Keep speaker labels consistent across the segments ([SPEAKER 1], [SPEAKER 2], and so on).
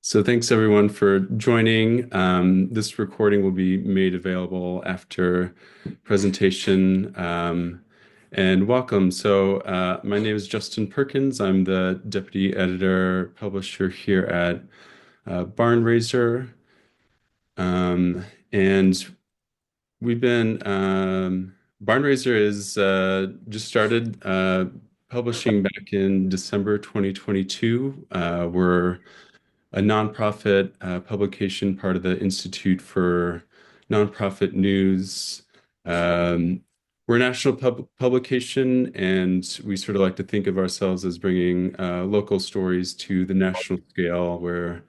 [SPEAKER 1] So thanks everyone for joining. This recording will be made available after presentation. And welcome. My name is Justin Perkins. I'm the deputy editor publisher here at Barnraiser. And we've been Barnraiser is just started publishing back in December 2022. We're a nonprofit publication, part of the Institute for Nonprofit News. Um, we're a national publication, and we sort of like to think of ourselves as bringing local stories to the national scale, where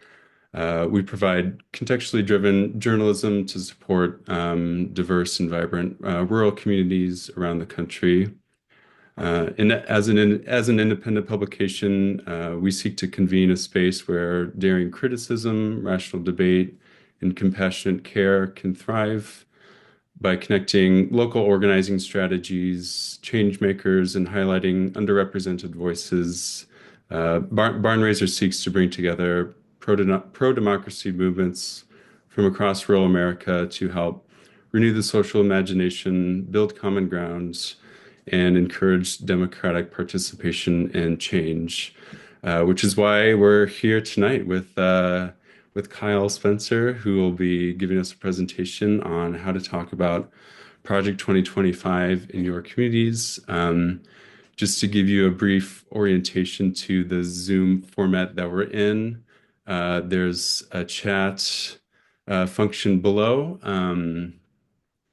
[SPEAKER 1] we provide contextually driven journalism to support diverse and vibrant rural communities around the country. And as an independent publication, we seek to convene a space where daring criticism, rational debate, and compassionate care can thrive by connecting local organizing strategies, change makers, and highlighting underrepresented voices. Barnraiser seeks to bring together pro-democracy movements from across rural America to help renew the social imagination, build common grounds, and encourage democratic participation and change, which is why we're here tonight with Kyle Spencer, who will be giving us a presentation on how to talk about Project 2025 in your communities. Just to give you a brief orientation to the Zoom format that we're in, there's a chat function below.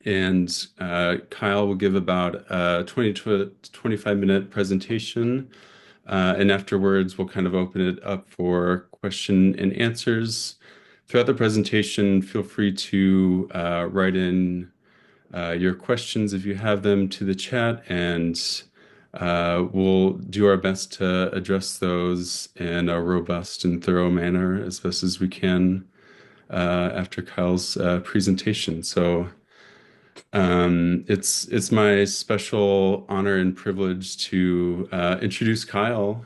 [SPEAKER 1] And Kyle will give about a 20 to 25-minute presentation. And afterwards, we'll kind of open it up for question and answers. Throughout the presentation, feel free to write in your questions if you have them to the chat, and we'll do our best to address those in a robust and thorough manner as best as we can after Kyle's presentation. It's my special honor and privilege to introduce Kyle,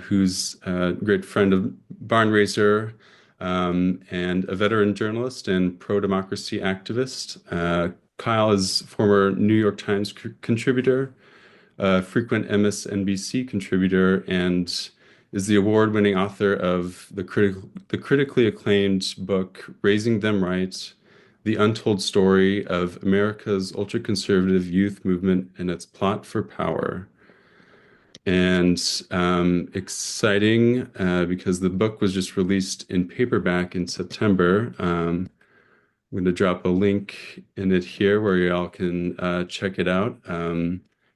[SPEAKER 1] who's a great friend of Barnraiser, and a veteran journalist and pro-democracy activist. Kyle is former New York Times contributor, frequent MSNBC contributor, and is the award-winning author of the critically acclaimed book Raising Them Right: The Untold Story of America's Ultraconservative Youth Movement and Its Plot for Power. And exciting because the book was just released in paperback in September. I'm going to drop a link in it here where y'all can check it out.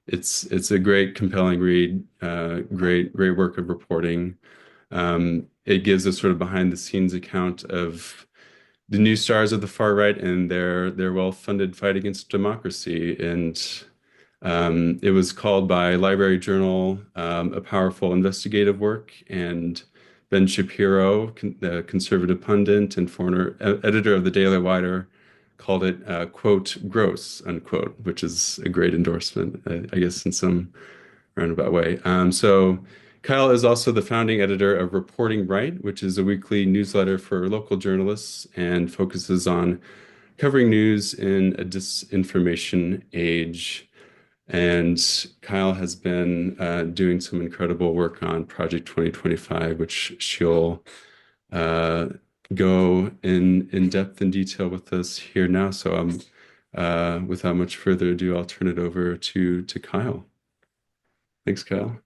[SPEAKER 1] It's a great, compelling read, great work of reporting. It gives a sort of behind the scenes account of the new stars of the far right and their well-funded fight against democracy. And it was called by Library Journal a powerful investigative work. And Ben Shapiro, the conservative pundit and former editor of the Daily Wire, called it quote gross unquote, which is a great endorsement, I guess, in some roundabout way. So Kyle is also the founding editor of Reporting Right, which is a weekly newsletter for local journalists and focuses on covering news in a disinformation age. And Kyle has been doing some incredible work on Project 2025, which she'll uh, go in depth and detail with us here now. Without much further ado, I'll turn it over to Kyle. Thanks, Kyle.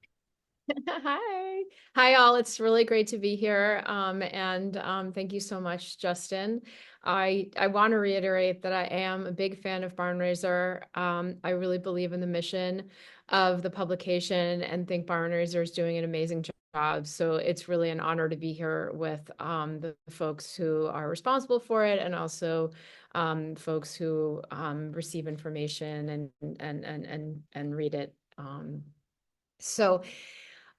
[SPEAKER 2] Hi. Hi, all. It's really great to be here. Thank you so much, Justin. I want to reiterate that I am a big fan of Barnraiser. I really believe in the mission of the publication and think Barnraiser is doing an amazing job. So it's really an honor to be here with the folks who are responsible for it, and also folks who receive information and read it. So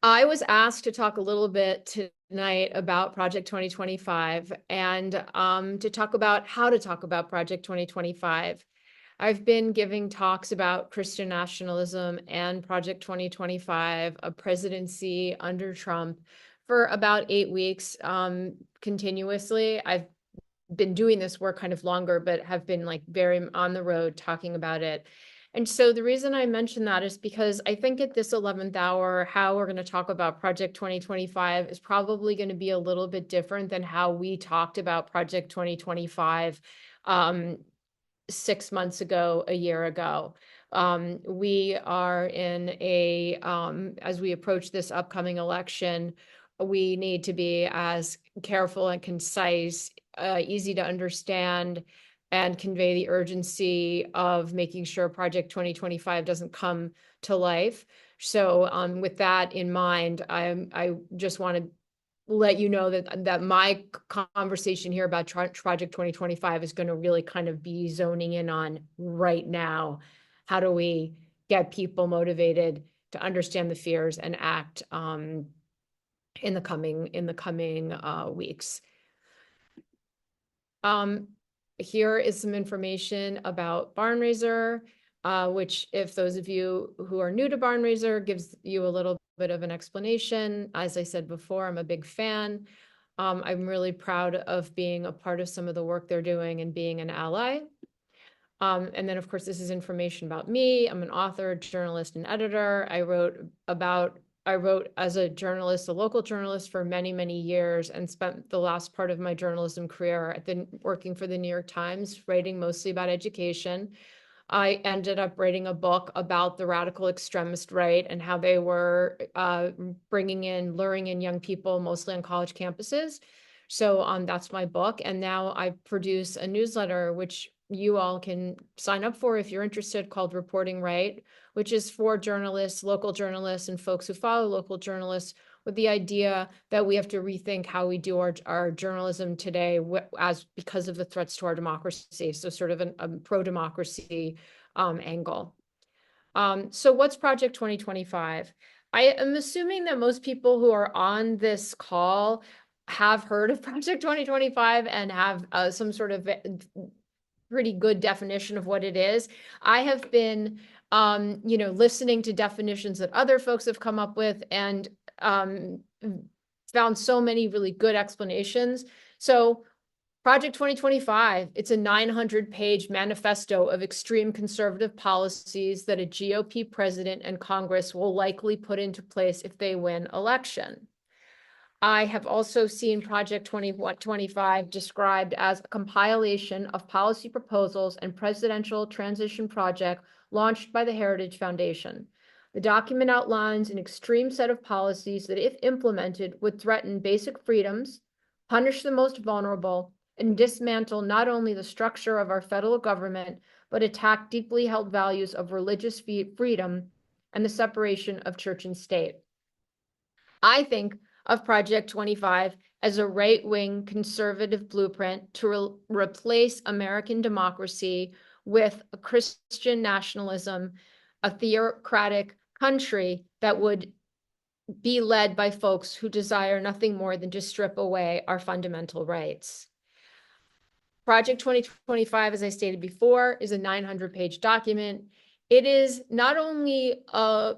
[SPEAKER 2] I was asked to talk a little bit tonight about Project 2025 and to talk about how to talk about Project 2025. I've been giving talks about Christian nationalism and Project 2025, a presidency under Trump, for about 8 weeks continuously. I've been doing this work kind of longer, but have been like very on the road talking about it. And so the reason I mention that is because I think at this 11th hour, how we're going to talk about Project 2025 is probably going to be a little bit different than how we talked about Project 2025 um, 6 months ago, a year ago. We are in as we approach this upcoming election, we need to be as careful and concise, easy to understand, and convey the urgency of making sure Project 2025 doesn't come to life. So with that in mind, I just want to let you know that my conversation here about Project 2025 is going to really kind of be zoning in on right now. How do we get people motivated to understand the fears and act in the coming weeks? Here is some information about Barnraiser, which, if those of you who are new to Barnraiser, gives you a little bit of an explanation. As I said before, I'm a big fan. I'm really proud of being a part of some of the work they're doing and being an ally. And then, of course, this is information about me. I'm an author, journalist, and editor. I wrote as a journalist, a local journalist, for many, many years, and spent the last part of my journalism career working for the New York Times, writing mostly about education. I ended up writing a book about the radical extremist right and how they were luring in young people, mostly on college campuses. So that's my book. And now I produce a newsletter, which you all can sign up for if you're interested, called Reporting Right, which is for journalists, local journalists, and folks who follow local journalists, with the idea that we have to rethink how we do our journalism today because of the threats to our democracy. So sort of a pro-democracy angle. So what's Project 2025? I am assuming that most people who are on this call have heard of Project 2025 and have some sort of pretty good definition of what it is. I have been, listening to definitions that other folks have come up with, and found so many really good explanations. So Project 2025, it's a 900-page manifesto of extreme conservative policies that a GOP president and Congress will likely put into place if they win election. I have also seen Project 2025 described as a compilation of policy proposals and presidential transition project launched by the Heritage Foundation. The document outlines an extreme set of policies that, if implemented, would threaten basic freedoms, punish the most vulnerable, and dismantle not only the structure of our federal government, but attack deeply held values of religious freedom and the separation of church and state. I think of Project 25 as a right-wing conservative blueprint to replace American democracy with a Christian nationalism, a theocratic country that would be led by folks who desire nothing more than to strip away our fundamental rights. Project 2025, as I stated before, is a 900-page document. It is not only a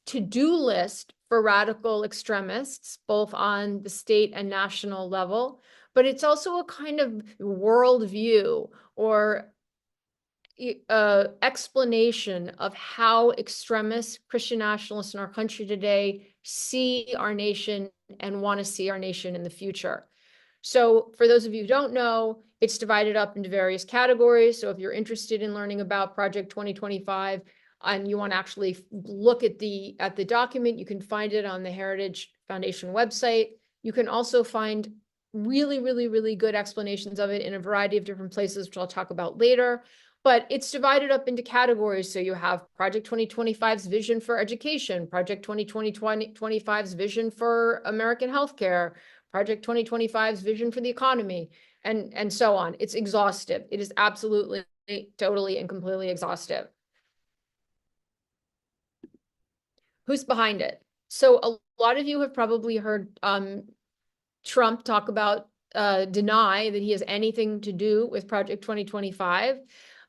[SPEAKER 2] to-do list for radical extremists, both on the state and national level, but it's also a kind of worldview or explanation of how extremist Christian nationalists in our country today see our nation and want to see our nation in the future. So for those of you who don't know, it's divided up into various categories. So if you're interested in learning about Project 2025 and you want to actually look at the document, you can find it on the Heritage Foundation website. You can also find really, really, really good explanations of it in a variety of different places, which I'll talk about later. But it's divided up into categories. So you have Project 2025's vision for education, Project 2025's vision for American healthcare, Project 2025's vision for the economy, and so on. It's exhaustive. It is absolutely, totally, and completely exhaustive. Who's behind it? So a lot of you have probably heard Trump talk about deny that he has anything to do with Project 2025.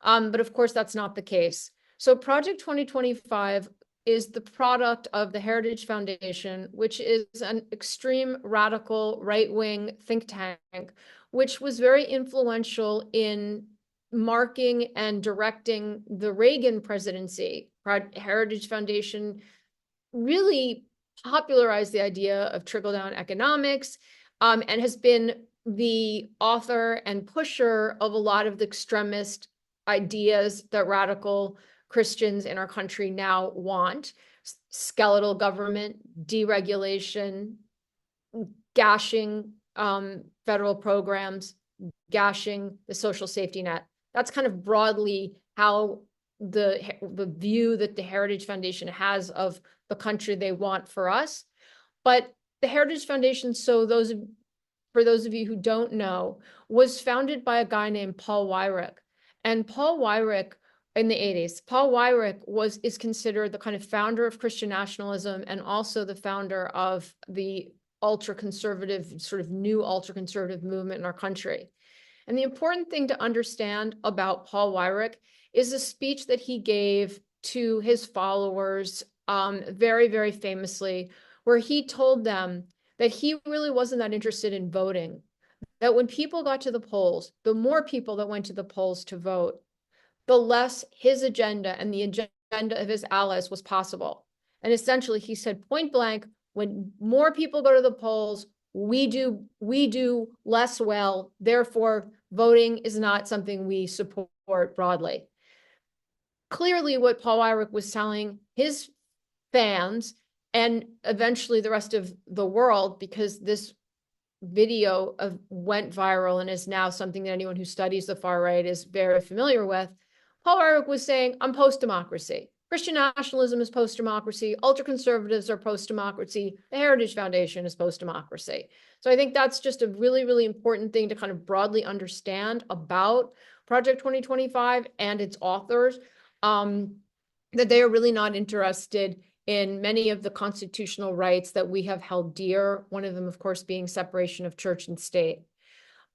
[SPEAKER 2] But of course, that's not the case. So Project 2025 is the product of the Heritage Foundation, which is an extreme radical right-wing think tank, which was very influential in marking and directing the Reagan presidency. Heritage Foundation really popularized the idea of trickle-down economics, and has been the author and pusher of a lot of the extremist ideas that radical Christians in our country now want: skeletal government, deregulation, gashing federal programs, gashing the social safety net. That's kind of broadly how the view that the Heritage Foundation has of the country they want for us. But the Heritage Foundation, for those of you who don't know, was founded by a guy named Paul Weyrich. And Paul Weyrich, in the 80s, Paul Weyrich is considered the kind of founder of Christian nationalism and also the founder of the ultra-conservative, sort of new ultra-conservative movement in our country. And the important thing to understand about Paul Weyrich is a speech that he gave to his followers very, very famously, where he told them that he really wasn't that interested in voting, that when people got to the polls, the more people that went to the polls to vote, the less his agenda and the agenda of his allies was possible. And essentially, he said point blank, when more people go to the polls, we do less well. Therefore, voting is not something we support broadly. Clearly, what Paul Weyrich was telling his fans and eventually the rest of the world, because this video went viral and is now something that anyone who studies the far right is very familiar with. Paul Weyrich was saying, I'm post-democracy. Christian nationalism is post-democracy. Ultra-conservatives are post-democracy. The Heritage Foundation is post-democracy. So I think that's just a really, really important thing to kind of broadly understand about Project 2025 and its authors, that they are really not interested in many of the constitutional rights that we have held dear, one of them, of course, being separation of church and state.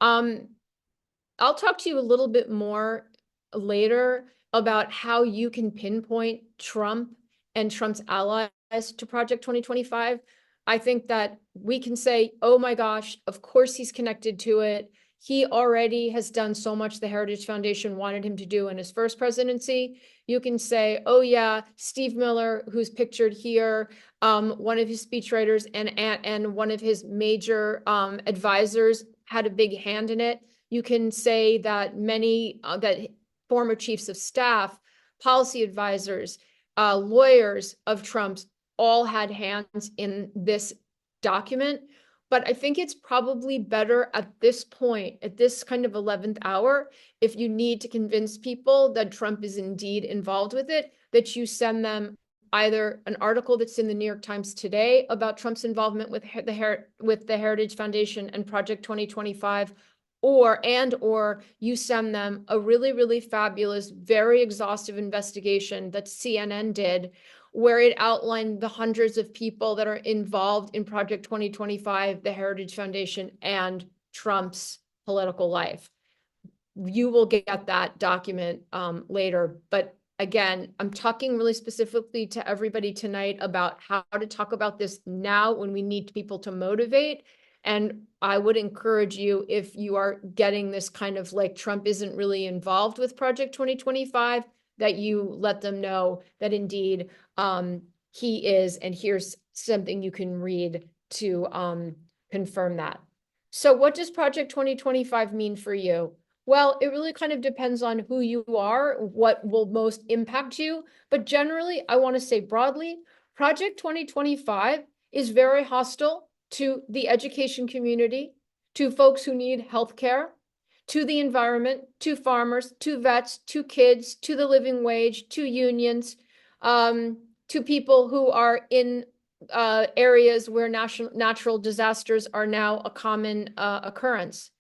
[SPEAKER 2] I'll talk to you a little bit more later about how you can pinpoint Trump and Trump's allies to Project 2025. I think that we can say, oh my gosh, of course he's connected to it. He already has done so much the Heritage Foundation wanted him to do in his first presidency. You can say, oh yeah, Steve Miller, who's pictured here, one of his speechwriters and one of his major advisors had a big hand in it. You can say that many that former chiefs of staff, policy advisors, lawyers of Trump's all had hands in this document. But I think it's probably better at this point, at this kind of 11th hour, if you need to convince people that Trump is indeed involved with it, that you send them either an article that's in the New York Times today about Trump's involvement with the Heritage Foundation and Project 2025, or you send them a really, really fabulous, very exhaustive investigation that CNN did, where it outlined the hundreds of people that are involved in Project 2025, the Heritage Foundation, and Trump's political life. You will get that document later. But again, I'm talking really specifically to everybody tonight about how to talk about this now when we need people to motivate. And I would encourage you, if you are getting this kind of like Trump isn't really involved with Project 2025, that you let them know that indeed he is, and here's something you can read to confirm that. So what does Project 2025 mean for you? Well, it really kind of depends on who you are, what will most impact you. But generally, I want to say broadly, Project 2025 is very hostile to the education community, to folks who need healthcare, to the environment, to farmers, to vets, to kids, to the living wage, to unions, to people who are in areas where natural disasters are now a common occurrence.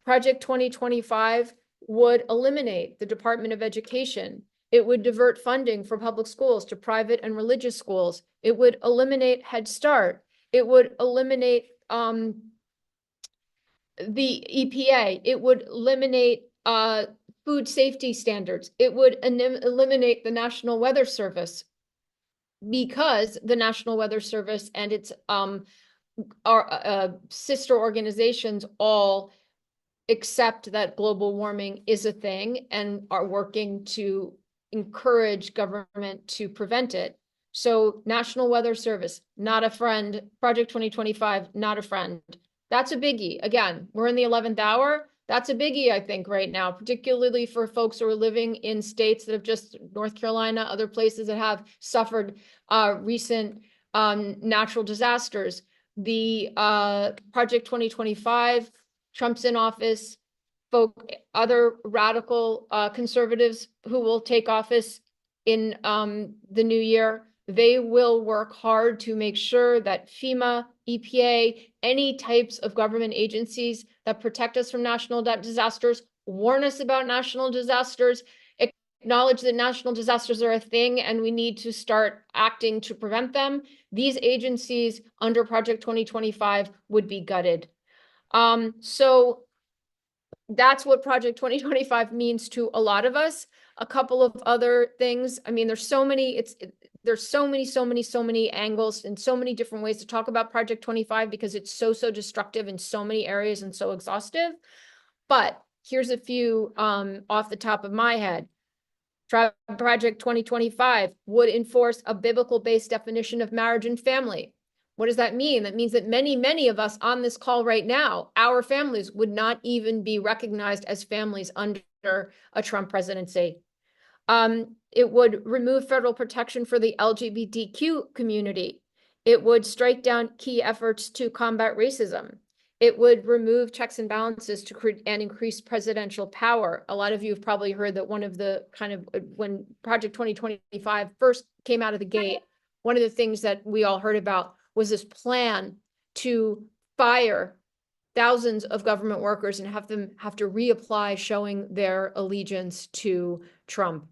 [SPEAKER 2] Project 2025 would eliminate the Department of Education. It would divert funding for public schools to private and religious schools. It would eliminate Head Start. It would eliminate the EPA. It would eliminate food safety standards. It would eliminate the National Weather Service. because the National Weather Service and its our sister organizations all accept that global warming is a thing and are working to encourage government to prevent it. So National Weather Service, not a friend. Project 2025, not a friend. That's a biggie. Again, we're in the 11th hour. That's a biggie, I think, right now, particularly for folks who are living in states that have just, North Carolina, other places that have suffered recent natural disasters. The Project 2025, Trump's in office, other radical conservatives who will take office in the new year, they will work hard to make sure that FEMA, EPA, any types of government agencies that protect us from national disasters, warn us about national disasters, acknowledge that national disasters are a thing and we need to start acting to prevent them. These agencies under Project 2025 would be gutted. So that's what Project 2025 means to a lot of us. A couple of other things. I mean, there's so many angles and so many different ways to talk about Project 25 because it's so destructive in so many areas and so exhaustive. But here's a few off the top of my head. Project 2025 would enforce a biblical-based definition of marriage and family. What does that mean? That means that many of us on this call right now, our families would not even be recognized as families under a Trump presidency. It would remove federal protection for the LGBTQ community. It would strike down key efforts to combat racism. It would remove checks and balances to create and increase presidential power. A lot of you have probably heard that one of the when Project 2025 first came out of the gate, one of the things that we all heard about was this plan to fire thousands of government workers and have them have to reapply showing their allegiance to Trump.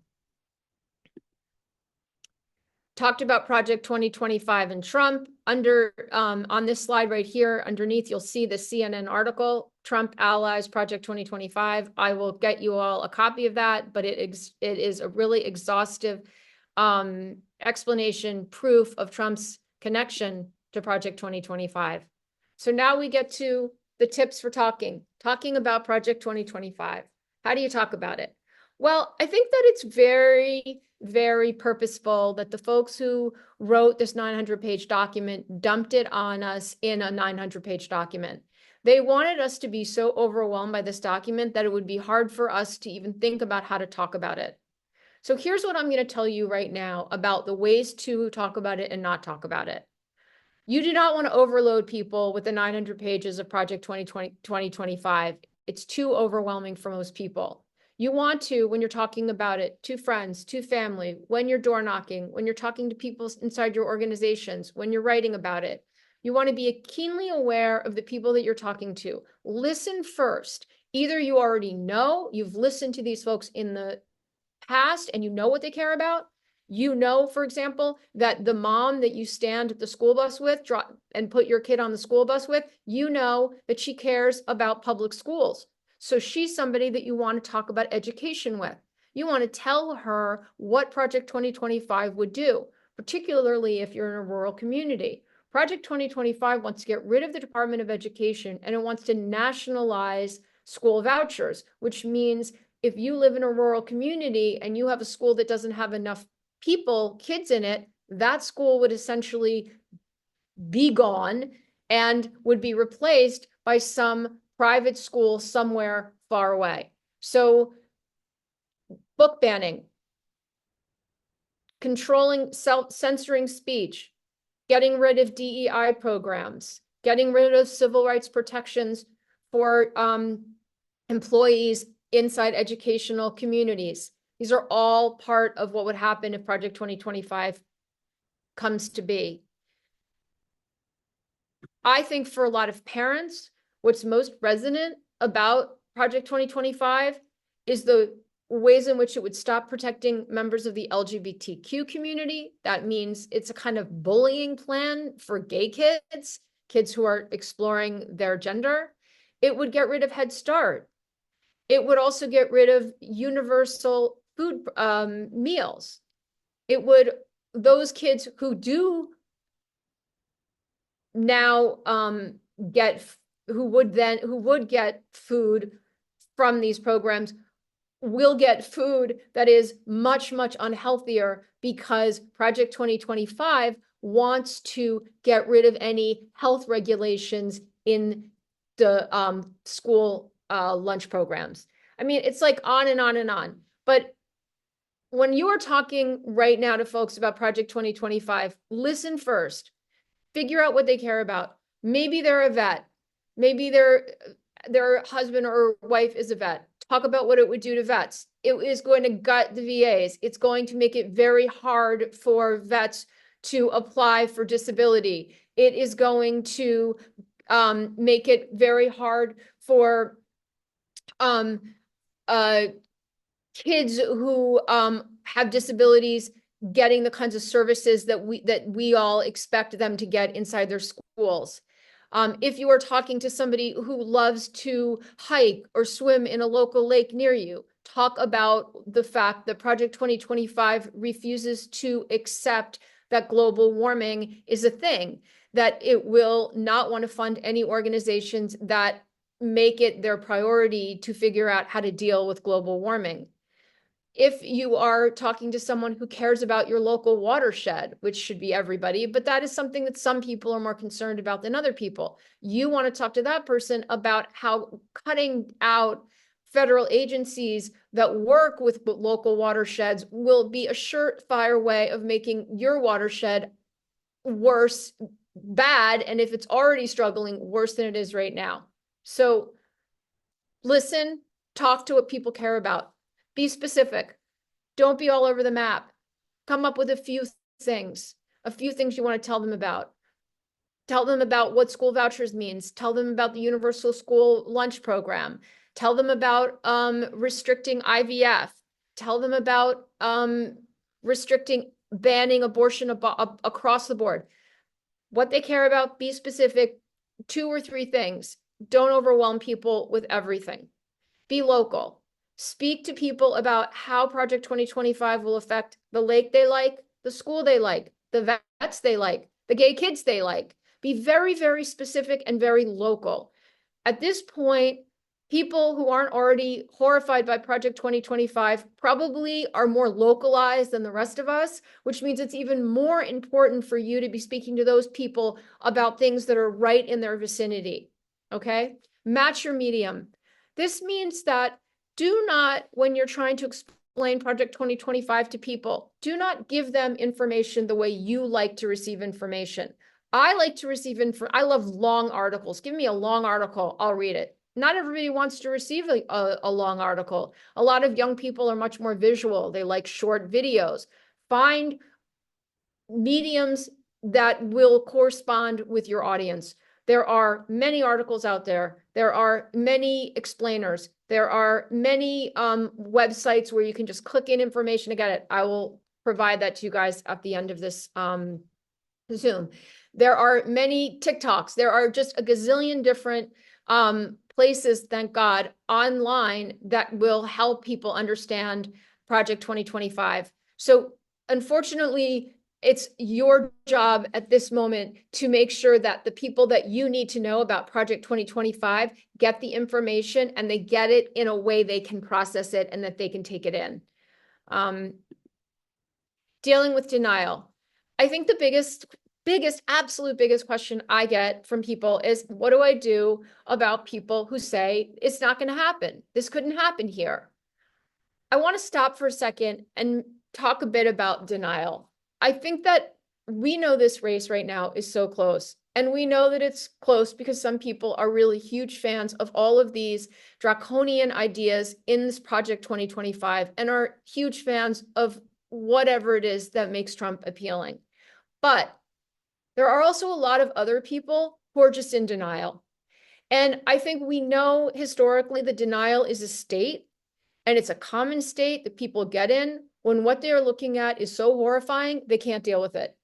[SPEAKER 2] Talked about Project 2025 and Trump. On this slide right here, underneath, you'll see the CNN article, Trump Allies Project 2025. I will get you all a copy of that, but it is a really exhaustive explanation, proof of Trump's connection to Project 2025. So now we get to the tips for talking about Project 2025. How do you talk about it? Well, I think that it's very purposeful that the folks who wrote this 900-page document dumped it on us in a 900-page document. They wanted us to be so overwhelmed by this document that it would be hard for us to even think about how to talk about it. So here's what I'm going to tell you right now about the ways to talk about it and not talk about it. You do not want to overload people with the 900 pages of Project 2025. It's too overwhelming for most people. You want to, when you're talking about it, to friends, to family, when you're door knocking, when you're talking to people inside your organizations, when you're writing about it, you want to be keenly aware of the people that you're talking to. Listen first. Either you already know, you've listened to these folks in the past and you know what they care about. You know, for example, that the mom that you stand at the school bus with and put your kid on the school bus with, you know that she cares about public schools. So she's somebody that you want to talk about education with. You want to tell her what Project 2025 would do, particularly if you're in a rural community. Project 2025 wants to get rid of the Department of Education and it wants to nationalize school vouchers, which means if you live in a rural community and you have a school that doesn't have enough kids in it, that school would essentially be gone and would be replaced by some private school somewhere far away. So book banning, controlling, censoring speech, getting rid of DEI programs, getting rid of civil rights protections for employees inside educational communities. These are all part of what would happen if Project 2025 comes to be. I think for a lot of parents, what's most resonant about Project 2025 is the ways in which it would stop protecting members of the LGBTQ community. That means it's a kind of bullying plan for gay kids, kids who are exploring their gender. It would get rid of Head Start. It would also get rid of universal food meals. It would those kids who do now get who would get food from these programs will get food that is much, much unhealthier because Project 2025 wants to get rid of any health regulations in the school lunch programs. I mean, it's like on and on and on. But when you are talking right now to folks about Project 2025, listen first, figure out what they care about. Maybe they're a vet. Maybe their husband or wife is a vet. Talk about what it would do to vets. It is going to gut the VAs. It's going to make it very hard for vets to apply for disability. It is going to make it very hard for um, uh, kids who have disabilities getting the kinds of services that we all expect them to get inside their schools. If you are talking to somebody who loves to hike or swim in a local lake near you, talk about the fact that Project 2025 refuses to accept that global warming is a thing, that it will not want to fund any organizations that make it their priority to figure out how to deal with global warming. If you are talking to someone who cares about your local watershed, which should be everybody, but that is something that some people are more concerned about than other people. You want to talk to that person about how cutting out federal agencies that work with local watersheds will be a surefire way of making your watershed worse, bad, and if it's already struggling, worse than it is right now. So listen, talk to what people care about. Be specific. Don't be all over the map. Come up with a few things you want to tell them about. Tell them about what school vouchers means. Tell them about the universal school lunch program. Tell them about restricting IVF. Tell them about banning abortion across the board. What they care about, be specific. 2 or 3 things. Don't overwhelm people with everything. Be local. Speak to people about how Project 2025 will affect the lake they like, the school they like, the vets they like, the gay kids they like. Be very, very specific and very local. At this point, people who aren't already horrified by Project 2025 probably are more localized than the rest of us, which means it's even more important for you to be speaking to those people about things that are right in their vicinity. Okay? Match your medium. This means that do not, when you're trying to explain Project 2025 to people, do not give them information the way you like to receive information. I like to receive I love long articles. Give me a long article, I'll read it. Not everybody wants to receive a long article. A lot of young people are much more visual. They like short videos. Find mediums that will correspond with your audience. There are many articles out there. There are many explainers. There are many websites where you can just click in information to get it. I will provide that to you guys at the end of this Zoom. There are many TikToks. There are just a gazillion different places, thank God, online that will help people understand Project 2025. So unfortunately, it's your job at this moment to make sure that the people that you need to know about Project 2025 get the information and they get it in a way they can process it and that they can take it in. Dealing with denial. I think the absolute biggest question I get from people is, what do I do about people who say it's not going to happen? This couldn't happen here. I want to stop for a second and talk a bit about denial. I think that we know this race right now is so close. And we know that it's close because some people are really huge fans of all of these draconian ideas in this Project 2025 and are huge fans of whatever it is that makes Trump appealing. But there are also a lot of other people who are just in denial. And I think we know historically that denial is a state, and it's a common state that people get in when what they are looking at is so horrifying, they can't deal with it.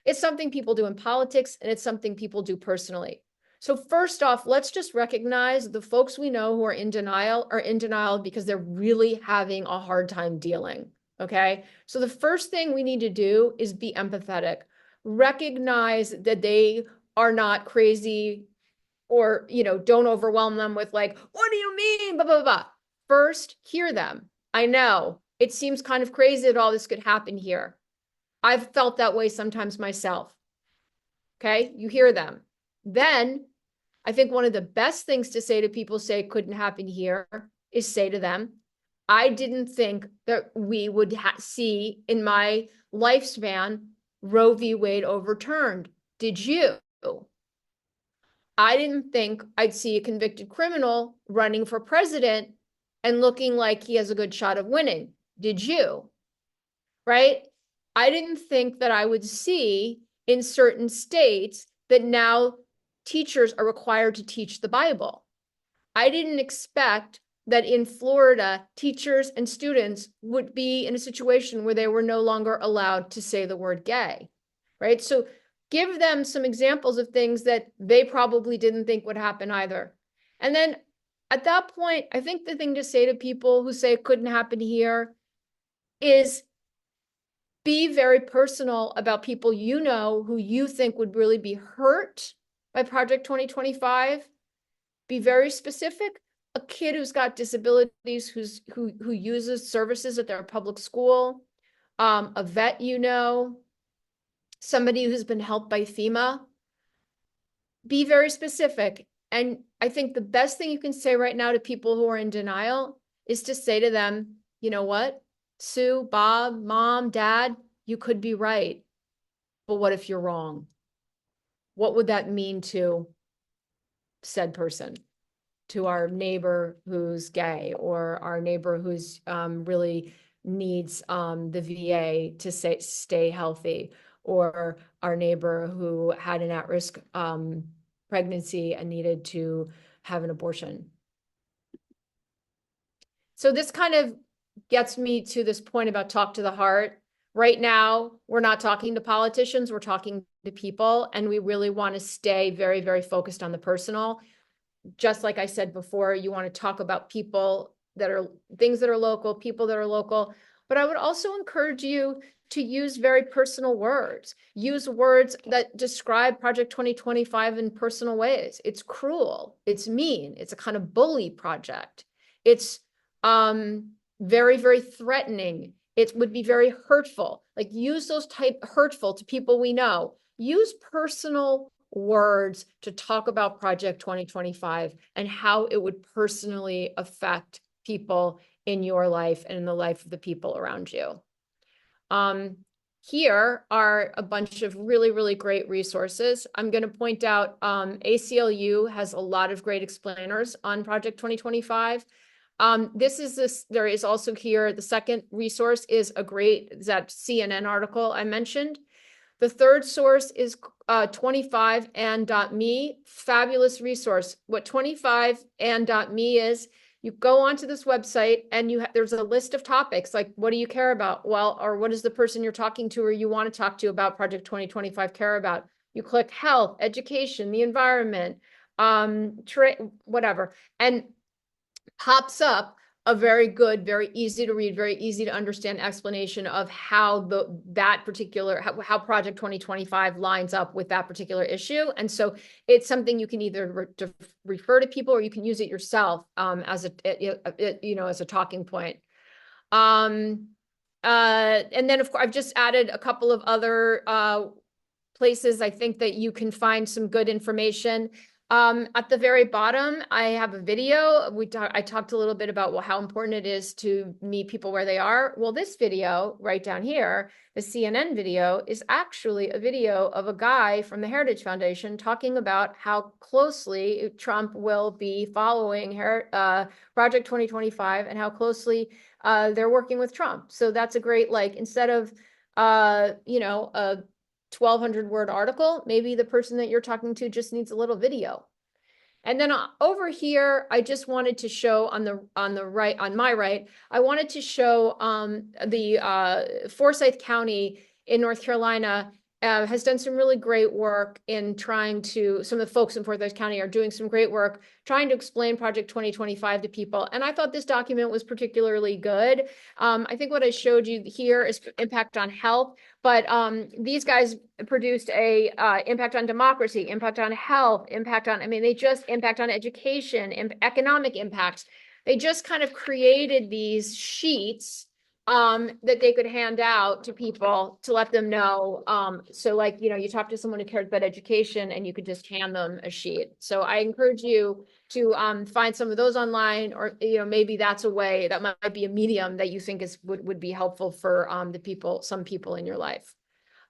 [SPEAKER 2] It's something people do in politics, and it's something people do personally. So first off, let's just recognize the folks we know who are in denial because they're really having a hard time dealing. Okay. So the first thing we need to do is be empathetic, recognize that they are not crazy, or, don't overwhelm them with like, what do you mean? Blah, blah, blah. First, hear them. I know it seems kind of crazy that all this could happen here. I've felt that way sometimes myself. Okay. You hear them. Then I think one of the best things to say to people say couldn't happen here is say to them, I didn't think that we would see in my lifespan Roe v. Wade overturned. Did you? I didn't think I'd see a convicted criminal running for president and looking like he has a good shot of winning. Did you? Right? I didn't think that I would see in certain states that now teachers are required to teach the Bible. I didn't expect that in Florida, teachers and students would be in a situation where they were no longer allowed to say the word gay, right? So give them some examples of things that they probably didn't think would happen either. And then at that point, I think the thing to say to people who say it couldn't happen here is be very personal about people you know who you think would really be hurt by Project 2025. Be very specific. A kid who's got disabilities, who uses services at their public school, a vet, somebody who's been helped by FEMA. Be very specific. And I think the best thing you can say right now to people who are in denial is to say to them, you know what, Sue, Bob, Mom, Dad, you could be right. But what if you're wrong? What would that mean to said person? To our neighbor who's gay, or our neighbor who's really needs the VA to stay healthy, or our neighbor who had an at-risk pregnancy and needed to have an abortion. So this kind of gets me to this point about talk to the heart. Right now, we're not talking to politicians, we're talking to people, and we really want to stay very, very focused on the personal. Just like I said before, you want to talk about people that are things that are local, people that are local. But I would also encourage you to use very personal words. Use words that describe Project 2025 in personal ways. It's cruel. It's mean. It's a kind of bully project. It's very, very threatening. It would be very hurtful. Like use those type hurtful to people we know. Use personal words to talk about Project 2025 and how it would personally affect people in your life and in the life of the people around you. Here are a bunch of really, really great resources. I'm going to point out ACLU has a lot of great explainers on Project 2025. There is also here, the second resource is that CNN article I mentioned. The third source is 25and.me, fabulous resource. What 25and.me is, you go onto this website and there's a list of topics like, what do you care about? Well, or what does the person you're talking to or you want to talk to about Project 2025 care about? You click health, education, the environment, whatever, and pops up a very good, very easy to read, very easy to understand explanation of how how Project 2025 lines up with that particular issue. And so it's something you can either refer to people or you can use it yourself as a talking point. And then of course, I've just added a couple of other places I think that you can find some good information. At the very bottom, I have a video. I talked a little bit about how important it is to meet people where they are. Well, this video right down here, the CNN video, is actually a video of a guy from the Heritage Foundation talking about how closely Trump will be following Project 2025 and how closely they're working with Trump. So that's a great, instead of, a 1,200 word article, maybe the person that you're talking to just needs a little video. And then over here, I just wanted to show on my right, I wanted to show the Forsyth County in North Carolina has done some really great work in trying to, some of the folks in Forsyth County are doing some great work trying to explain Project 2025 to people. And I thought this document was particularly good. I think what I showed you here is impact on health, but these guys produced a impact on democracy, impact on health, impact on, I mean, they just impact on education, economic impacts. They just kind of created these sheets that they could hand out to people to let them know. So like, you talk to someone who cares about education and you could just hand them a sheet. So I encourage you to find some of those online, or, maybe that's a way that might be a medium that you think would be helpful for some people in your life.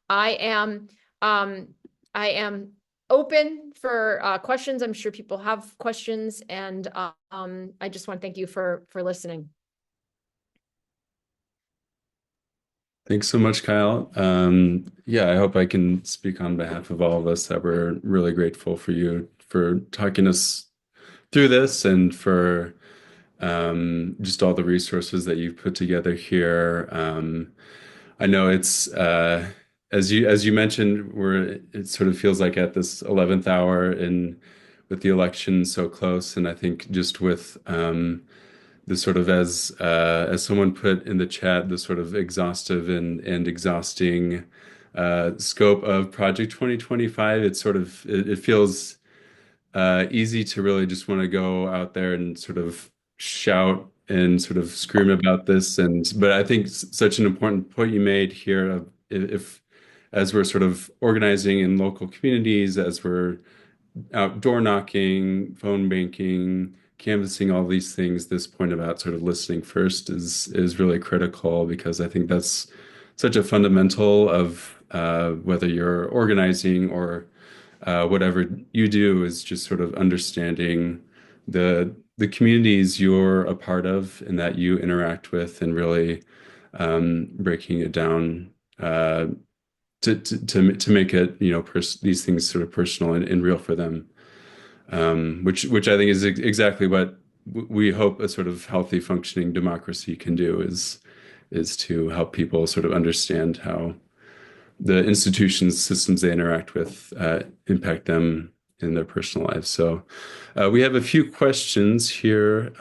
[SPEAKER 2] I am, um, I am open for questions. I'm sure people have questions, and I just want to thank you for listening.
[SPEAKER 1] Thanks so much, Kyle. Yeah, I hope I can speak on behalf of all of us that we're really grateful for you for talking us through this and for just all the resources that you've put together here. I know it's as you mentioned, it sort of feels like at this 11th hour and with the election so close, and I think just with the sort of as someone put in the chat, the sort of exhaustive and exhausting scope of Project 2025, it feels easy to really just want to go out there and sort of shout and sort of scream about this. But I think such an important point you made here of if as we're sort of organizing in local communities, as we're out door knocking, phone banking, canvassing, all these things, this point about sort of listening first is really critical because I think that's such a fundamental of whether you're organizing or whatever you do is just sort of understanding the communities you're a part of and that you interact with and really breaking it down to make it, these things sort of personal and real for them. Which I think is exactly what we hope a sort of healthy functioning democracy can do is to help people sort of understand how the institutions, systems they interact with impact them in their personal lives. So we have a few questions here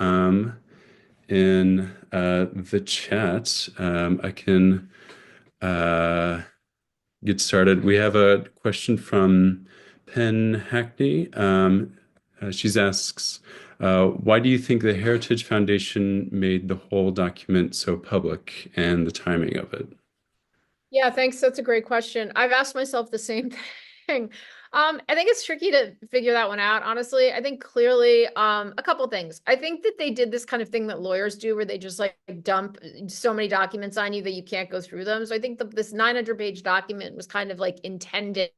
[SPEAKER 1] in the chat. I can get started. We have a question from Penn Hackney. She asks, why do you think the Heritage Foundation made the whole document so public and the timing of it?
[SPEAKER 2] Yeah, thanks. That's a great question. I've asked myself the same thing. I think it's tricky to figure that one out, honestly. I think clearly, a couple things. I think that they did this kind of thing that lawyers do where they just like dump so many documents on you that you can't go through them. So I think this 900-page document was kind of like intended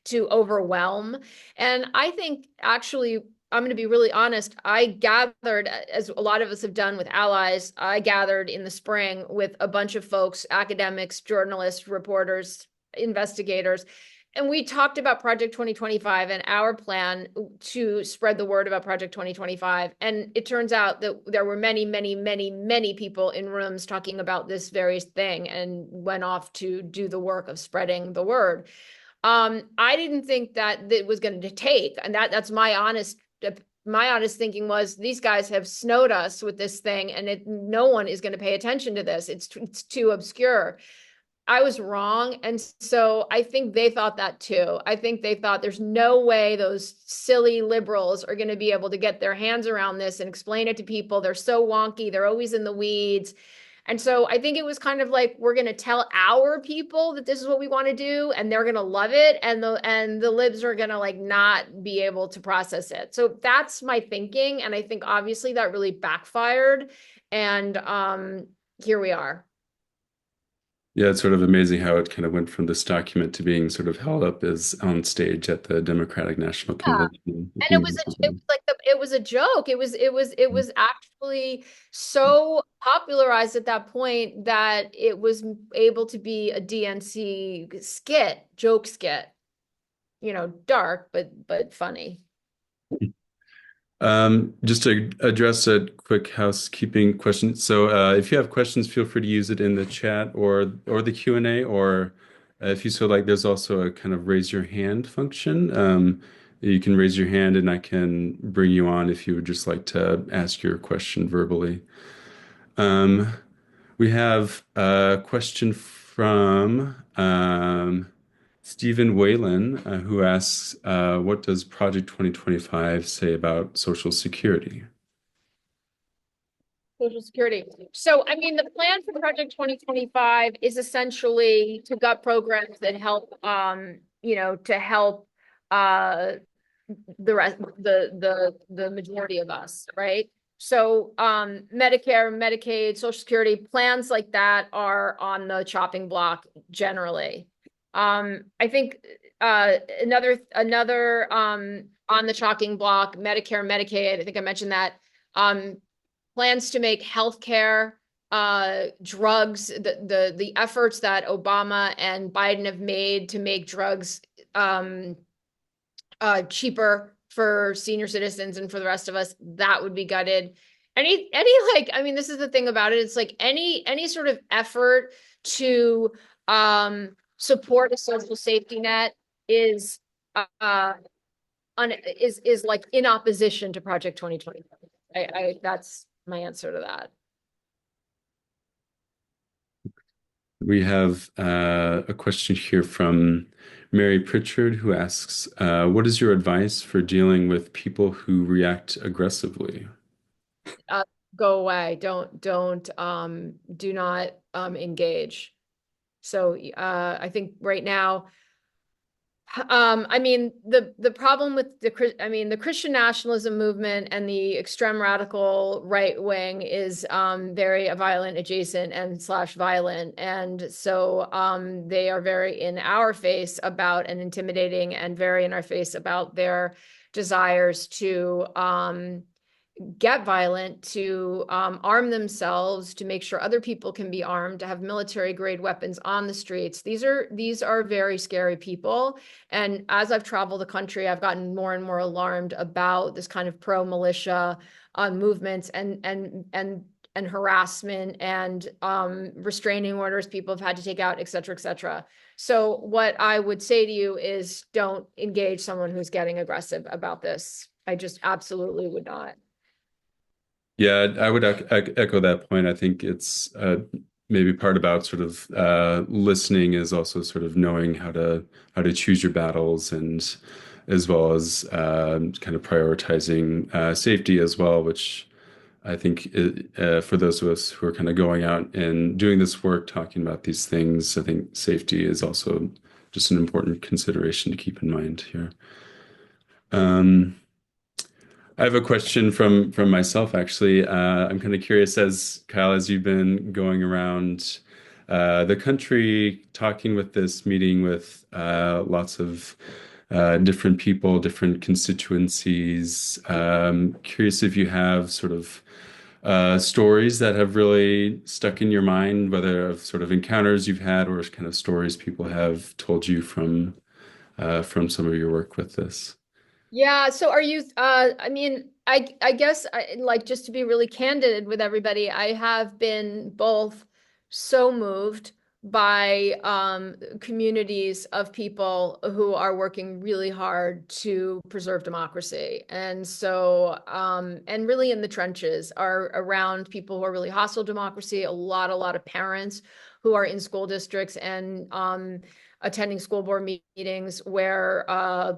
[SPEAKER 2] to overwhelm. And I think actually I'm going to be really honest. I gathered, as a lot of us have done with allies, I gathered in the spring with a bunch of folks, academics, journalists, reporters, investigators, and we talked about Project 2025 and our plan to spread the word about Project 2025. And it turns out that there were many, many, many, many people in rooms talking about this very thing and went off to do the work of spreading the word. I didn't think that it was going to take, and that's my honest thinking was these guys have snowed us with this thing, and no one is going to pay attention to this. It's too obscure. I was wrong. And so I think they thought that too. I think they thought there's no way those silly liberals are going to be able to get their hands around this and explain it to people. They're so wonky. They're always in the weeds. And so I think it was kind of like, we're going to tell our people that this is what we want to do, and they're going to love it. And the libs are going to like not be able to process it. So that's my thinking. And I think obviously that really backfired. And here we are.
[SPEAKER 1] Yeah, it's sort of amazing how it kind of went from this document to being sort of held up as on stage at the Democratic National
[SPEAKER 2] Yeah.
[SPEAKER 1] Convention.
[SPEAKER 2] And it was like it was a joke. It was actually so popularized at that point that it was able to be a DNC skit, joke skit. Dark but funny.
[SPEAKER 1] Just to address a quick housekeeping question. So if you have questions, feel free to use it in the chat or the Q&A, or If you so like, there's also a kind of raise your hand function. You can raise your hand and I can bring you on if you would just like to ask your question verbally. Um, we have a question from Stephen Whalen, who asks, what does Project 2025 say about Social Security?
[SPEAKER 2] Social Security. So, I mean, the plan for Project 2025 is essentially to gut programs that help, to help uh, the rest, the majority of us, right? So, Medicare, Medicaid, Social Security plans like that are on the chopping block generally. I think another on the chopping block, Medicare, Medicaid. I think I mentioned that. Um, Plans to make healthcare, drugs, the efforts that Obama and Biden have made to make drugs cheaper for senior citizens and for the rest of us, that would be gutted. Any like, I mean, this is the thing about it. It's like any sort of effort to support a social safety net is is like in opposition to Project 2020. That's my answer to that.
[SPEAKER 1] We have a question here from Mary Pritchard who asks, what is your advice for dealing with people who react aggressively?
[SPEAKER 2] Uh, Go away. Do not engage. So I think right now, I mean, the problem with the Christian nationalism movement and the extreme radical right wing is very violent adjacent and slash violent. And so they are very in our face about and intimidating and very in our face about their desires to get violent, to arm themselves, to make sure other people can be armed, to have military grade weapons on the streets. These are very scary people. And as I've traveled the country, I've gotten more and more alarmed about this kind of pro militia movements and harassment and restraining orders people have had to take out, et cetera, et cetera. So what I would say to you is don't engage someone who's getting aggressive about this. I just absolutely would not.
[SPEAKER 1] Yeah, I would echo that point. I think it's maybe part about sort of listening is also sort of knowing how to choose your battles and as well as kind of prioritizing safety as well, which I think for those of us who are kind of going out and doing this work, talking about these things, I think safety is also just an important consideration to keep in mind here. Um, I have a question from myself actually. I'm kind of curious as Kyle, as you've been going around the country, talking with this, meeting with lots of different people, different constituencies. Curious if you have sort of stories that have really stuck in your mind, whether of sort of encounters you've had or kind of stories people have told you from some of your work with this.
[SPEAKER 2] Yeah, so are you I mean, I guess like just to be really candid with everybody, I have been both so moved by communities of people who are working really hard to preserve democracy. And so and really in the trenches are around people who are really hostile to democracy, a lot of parents who are in school districts and attending school board meetings where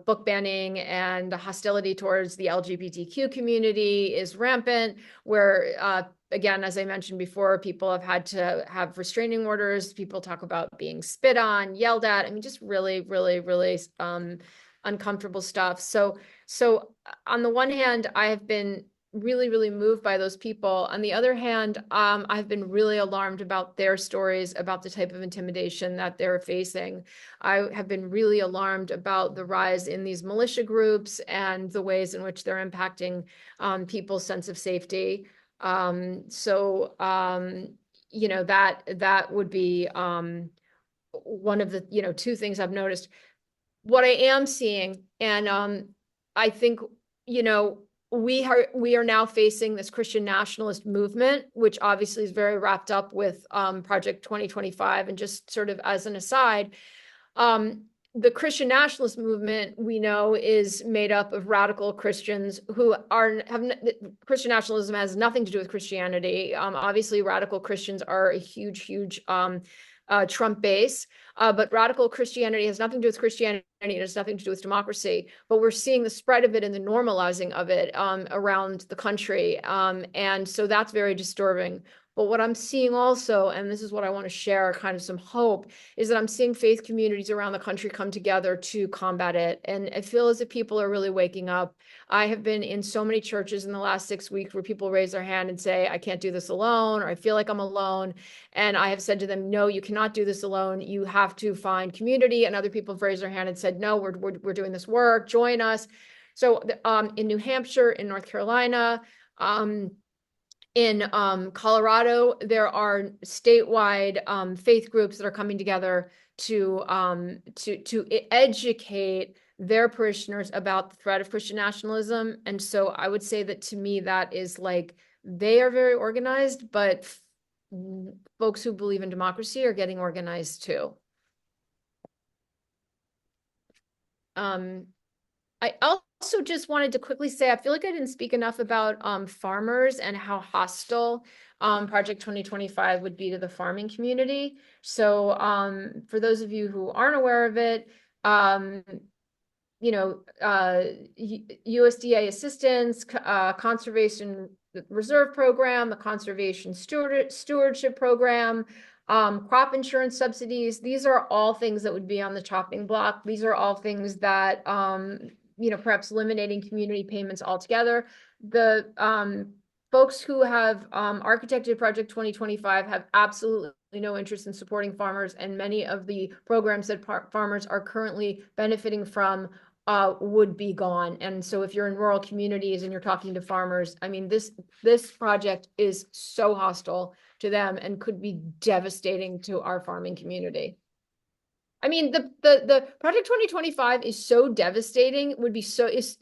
[SPEAKER 2] book banning and hostility towards the LGBTQ community is rampant, where, again, as I mentioned before, people have had to have restraining orders. People talk about being spit on, yelled at. I mean, just really, really, really uncomfortable stuff. So on the one hand, I have been really, really moved by those people. On the other hand, I've been really alarmed about their stories, about the type of intimidation that they're facing. I have been really alarmed about the rise in these militia groups and the ways in which they're impacting people's sense of safety. That would be one of the, two things I've noticed. What I am seeing, and I think, you know, we are now facing this Christian nationalist movement, which obviously is very wrapped up with Project 2025. And just sort of as an aside, The Christian nationalist movement we know is made up of radical Christians who are have Christian nationalism has nothing to do with Christianity. Obviously, radical Christians are a huge Trump base, but radical Christianity has nothing to do with Christianity. It has nothing to do with democracy. But we're seeing the spread of it and the normalizing of it around the country, and so that's very disturbing. But what I'm seeing also, and this is what I want to share, kind of some hope, is that I'm seeing faith communities around the country come together to combat it. And I feel as if people are really waking up. I have been in so many churches in the last 6 weeks where people raise their hand and say, I can't do this alone, or I feel like I'm alone. And I have said to them, no, you cannot do this alone. You have to find community. And other people have raised their hand and said, no, we're doing this work. Join us. So in New Hampshire, in North Carolina, in Colorado, there are statewide faith groups that are coming together to educate their parishioners about the threat of Christian nationalism. And so I would say that to me, that is like they are very organized, but folks who believe in democracy are getting organized too. I also just wanted to quickly say, I feel like I didn't speak enough about farmers and how hostile Project 2025 would be to the farming community. So for those of you who aren't aware of it, USDA assistance, conservation reserve program, the conservation stewardship program, crop insurance subsidies. These are all things that would be on the chopping block. These are all things that, perhaps eliminating community payments altogether. The folks who have architected Project 2025 have absolutely no interest in supporting farmers, and many of the programs that farmers are currently benefiting from would be gone. And so if you're in rural communities and you're talking to farmers, I mean, this project is so hostile to them and could be devastating to our farming community. I mean, the Project 2025 is so devastating, would be so it's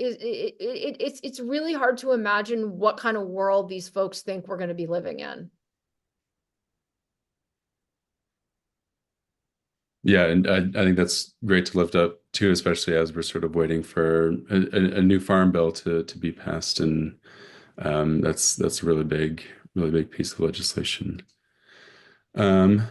[SPEAKER 2] really hard to imagine what kind of world these folks think we're going to be living in.
[SPEAKER 1] Yeah, and I think that's great to lift up too, especially as we're sort of waiting for a new farm bill to be passed, and that's a really big piece of legislation. Um,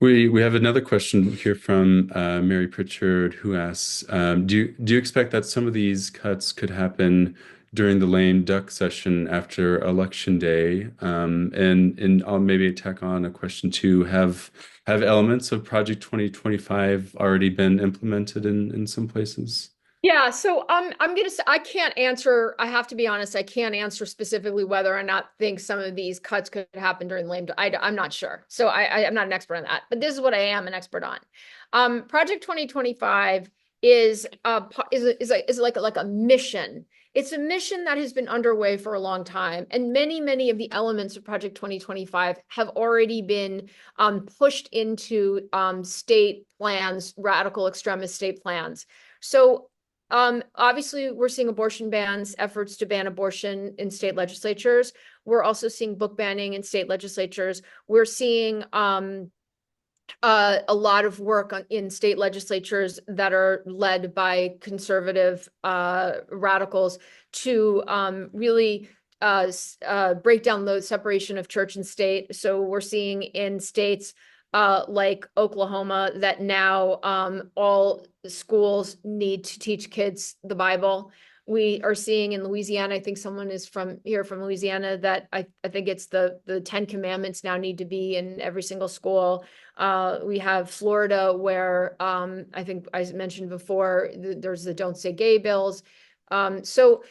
[SPEAKER 1] we have another question here from Mary Pritchard, who asks, do you expect that some of these cuts could happen during the lame duck session after Election Day? And I'll maybe tack on a question too. Have elements of Project 2025 already been implemented in some places?
[SPEAKER 2] Yeah, so I'm gonna say I can't answer. I have to be honest. I can't answer specifically whether or not think some of these cuts could happen during lame. I'm not sure. So I'm not an expert on that. But this is what I am an expert on. Project 2025 is like a mission. It's a mission that has been underway for a long time, and many of the elements of Project 2025 have already been pushed into state plans, radical extremist state plans. So obviously, we're seeing abortion bans, efforts to ban abortion in state legislatures. We're also seeing book banning in state legislatures. We're seeing a lot of work in state legislatures that are led by conservative radicals to really break down the separation of church and state. So we're seeing in states like Oklahoma that now all schools need to teach kids the Bible. We are seeing in Louisiana, I think someone is from Louisiana, that I think it's the 10 Commandments now need to be in every single school. We have Florida where I think I mentioned before, there's the Don't Say Gay bills. So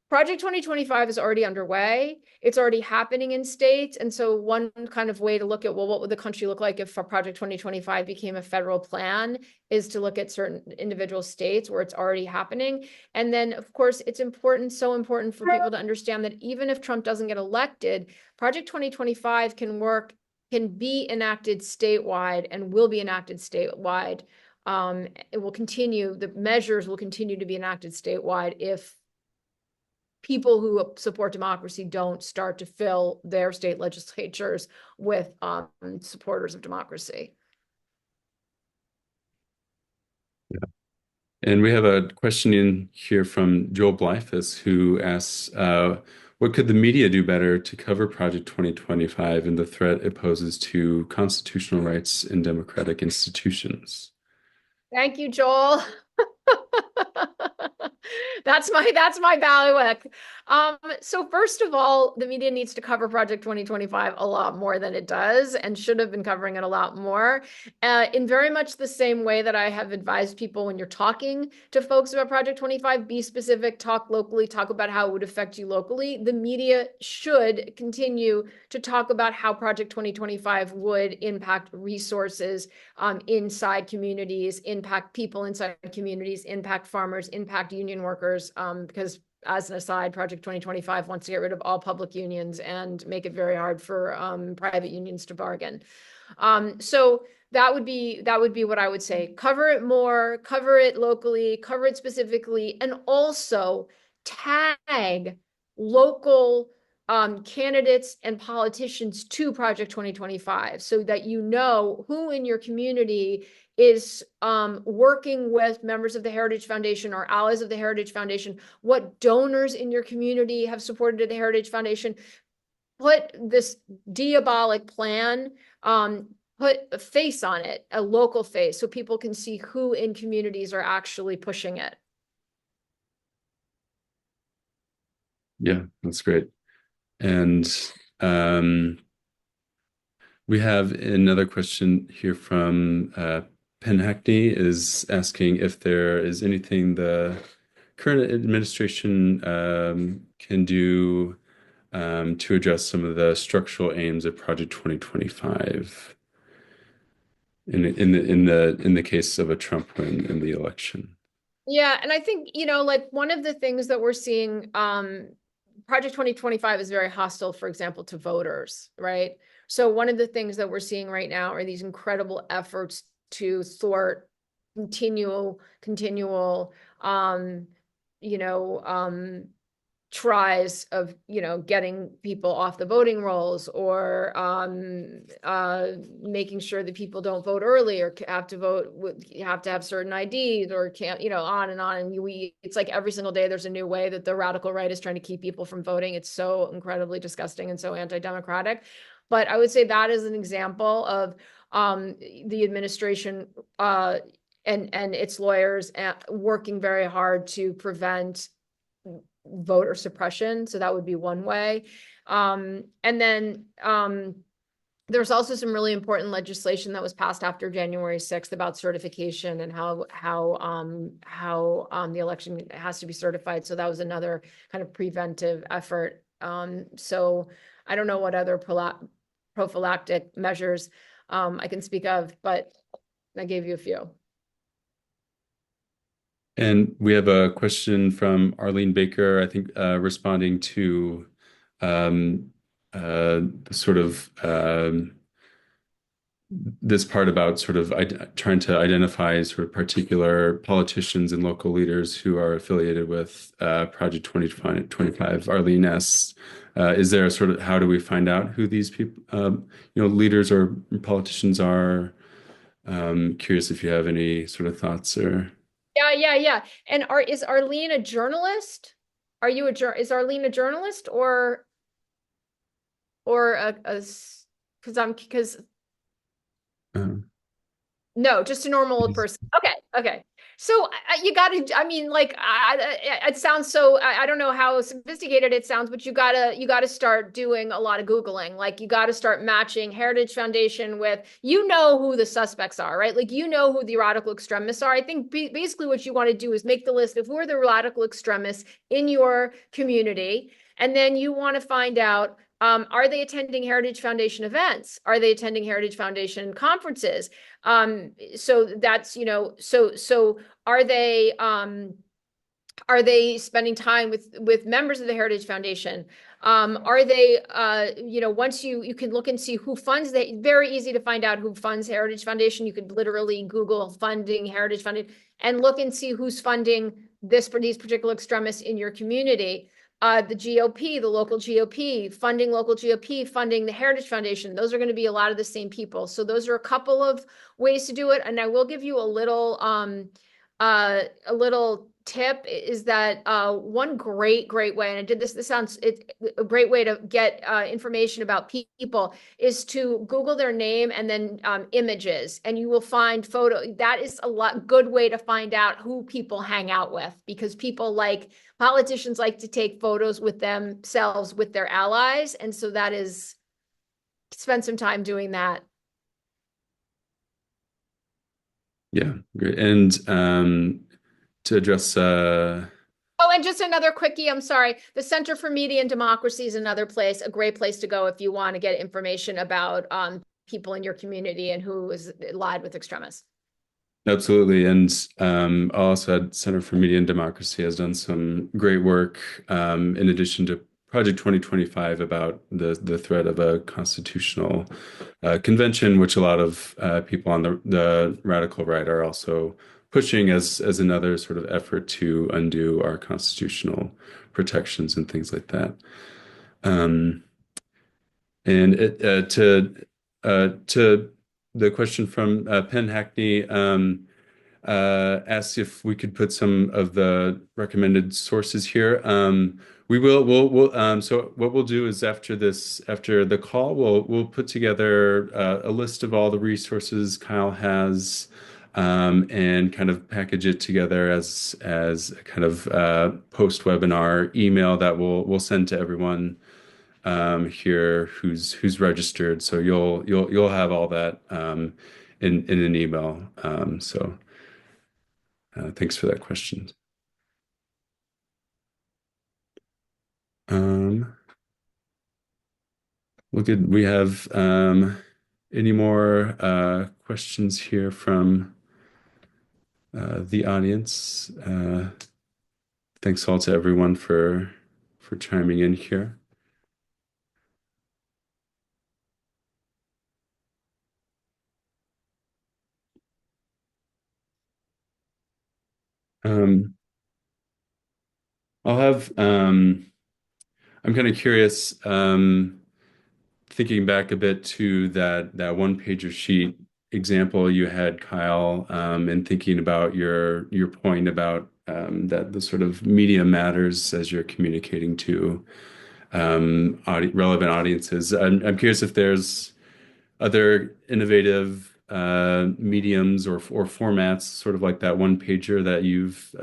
[SPEAKER 2] Project 2025 is already underway. It's already happening in states. And so one kind of way to look at, well, what would the country look like if Project 2025 became a federal plan, is to look at certain individual states where it's already happening. And then, of course, it's important, so important for people to understand that even if Trump doesn't get elected, Project 2025 can be enacted statewide and will be enacted statewide. It will continue, the measures will continue to be enacted statewide if people who support democracy don't start to fill their state legislatures with supporters of democracy.
[SPEAKER 1] And we have a question in here from Joel Blyfus who asks, what could the media do better to cover Project 2025 and the threat it poses to constitutional rights and democratic institutions?
[SPEAKER 2] Thank you, Joel. That's my bailiwick. So first of all, the media needs to cover Project 2025 a lot more than it does, and should have been covering it a lot more. In very much the same way that I have advised people when you're talking to folks about Project 25, be specific, talk locally, talk about how it would affect you locally. The media should continue to talk about how Project 2025 would impact resources inside communities, impact people inside communities, impact farmers, impact union workers, because as an aside, Project 2025 wants to get rid of all public unions and make it very hard for private unions to bargain. So that would be what I would say. Cover it more, cover it locally, cover it specifically, and also tag local candidates and politicians to Project 2025 so that you know who in your community is working with members of the Heritage Foundation or allies of the Heritage Foundation, what donors in your community have supported the Heritage Foundation. Put this diabolic plan, put a face on it, a local face, so people can see who in communities are actually pushing it.
[SPEAKER 1] Yeah, that's great. And um, we have another question here from Penn Hackney is asking if there is anything the current administration can do to address some of the structural aims of Project 2025 in the case of a Trump win in the election.
[SPEAKER 2] Yeah, and I think, like one of the things that we're seeing, Project 2025 is very hostile, for example, to voters, right? So one of the things that we're seeing right now are these incredible efforts to thwart continual, you know, tries of getting people off the voting rolls, or making sure that people don't vote early or have to vote you have to have certain IDs, or can't, on and on. And it's like every single day there's a new way that the radical right is trying to keep people from voting. It's so incredibly disgusting and so anti-democratic. But I would say that is an example of the administration and its lawyers working very hard to prevent voter suppression. So that would be one way. And then there's also some really important legislation that was passed after January 6th about certification and how the election has to be certified. So that was another kind of preventive effort. So I don't know what other prophylactic measures I can speak of, but I gave you a few.
[SPEAKER 1] And we have a question from Arlene Baker, I think, responding to the sort of this part about sort of trying to identify sort of particular politicians and local leaders who are affiliated with Project 2025. Arlene asks, is there a sort of, how do we find out who these people, leaders or politicians are? Curious if you have any sort of thoughts or.
[SPEAKER 2] Yeah. And is Arlene a journalist? Is Arlene a journalist or because
[SPEAKER 1] um,
[SPEAKER 2] no, just a normal old person. Okay. So you got to, I mean, like, it sounds so, I don't know how sophisticated it sounds, but you gotta start doing a lot of Googling. Like, you got to start matching Heritage Foundation with, who the suspects are, right? Like, who the radical extremists are. I think basically what you want to do is make the list of who are the radical extremists in your community. And then you want to find out, are they attending Heritage Foundation events? Are they attending Heritage Foundation conferences? So that's, so are they spending time with members of the Heritage Foundation? Are they, once you can look and see who funds very easy to find out who funds Heritage Foundation. You could literally Google funding Heritage Foundation and look and see who's funding these particular extremists in your community. The GOP, the local GOP, funding local GOP, funding the Heritage Foundation. Those are going to be a lot of the same people. So those are a couple of ways to do it. And I will give you a little a little tip is that one great way, and I did this, this sounds it's a great way to get information about people is to Google their name and then images, and you will find photo. That is a lot good way to find out who people hang out with, because people like politicians like to take photos with themselves with their allies, and so that is spend some time doing that.
[SPEAKER 1] Yeah, great. And to address,
[SPEAKER 2] Oh, and just another quickie, I'm sorry. The Center for Media and Democracy is another place, a great place to go if you want to get information about people in your community and who is allied with extremists.
[SPEAKER 1] absolutely. And I also had Center for Media and Democracy has done some great work in addition to Project 2025 about the threat of a constitutional convention, which a lot of people on the radical right are also pushing as another sort of effort to undo our constitutional protections and things like that. Um, and to the question from Penn Hackney. Asked if we could put some of the recommended sources here. We will. We'll. So what we'll do is after the call, we'll put together a list of all the resources Kyle has, and kind of package it together as a kind of post webinar email that we'll send to everyone here who's registered. So you'll have all that in an email. So. Thanks for that question. Um, Look at we have any more questions here from the audience. Thanks all to everyone for chiming in here. Um, I'll have I'm kind of curious, thinking back a bit to that one pager sheet example you had, Kyle, and thinking about your point about that the sort of media matters as you're communicating to relevant audiences. I'm curious if there's other innovative mediums or formats, sort of like that one pager that you've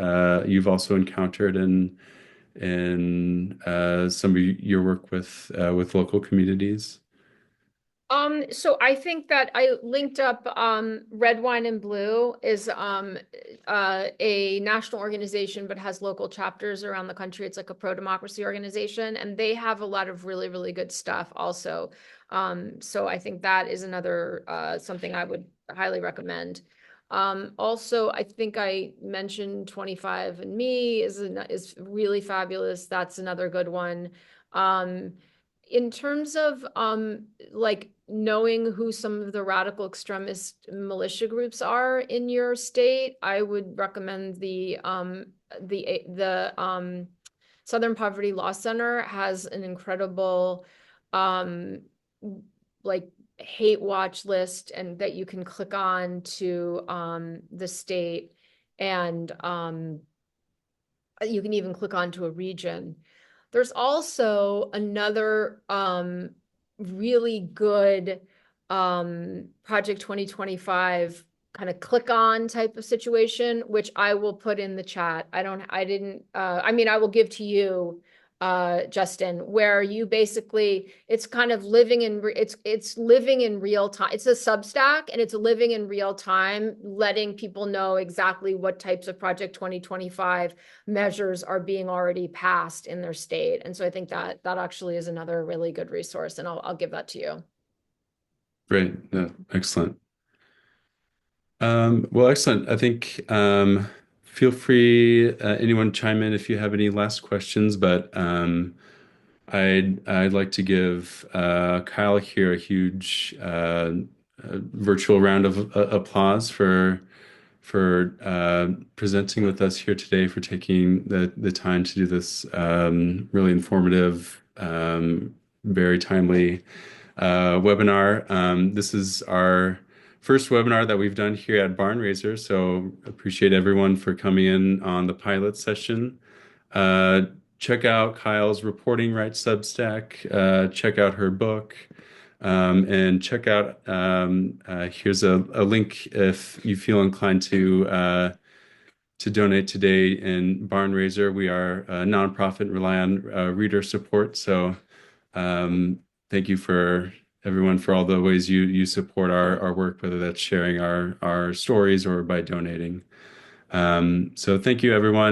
[SPEAKER 1] also encountered in some of your work with local communities.
[SPEAKER 2] So I think that I linked up Red Wine and Blue is a national organization but has local chapters around the country. It's like a pro-democracy organization, and they have a lot of really good stuff also. So I think that is another something I would highly recommend. Also, I think I mentioned 25 and Me is really fabulous. That's another good one. In terms of like knowing who some of the radical extremist militia groups are in your state, I would recommend the Southern Poverty Law Center has an incredible um like hate watch list, and that you can click on to the state, and you can even click on to a region. There's also another really good Project 2025 kind of click on type of situation, which I will put in the chat. I didn't, I mean, I will give to you, Justin, where you basically, it's kind of it's living in real time. It's a Substack, and it's living in real time, letting people know exactly what types of Project 2025 measures are being already passed in their state. And so I think that actually is another really good resource, and I'll give that to you.
[SPEAKER 1] Great. Yeah, excellent. Well, excellent. I think feel free, anyone chime in if you have any last questions, but I'd like to give Kyle here a huge virtual round of applause for presenting with us here today, for taking the time to do this really informative, very timely webinar. This is our first webinar that we've done here at Barn Raiser, so appreciate everyone for coming in on the pilot session. Uh, Check out Kyle's reporting right Substack. Check out her book. And check out here's a link if you feel inclined to donate today in Barn Raiser. We are a nonprofit and rely on reader support. So thank you for everyone for all the ways you support our work, whether that's sharing our stories or by donating. So thank you, everyone.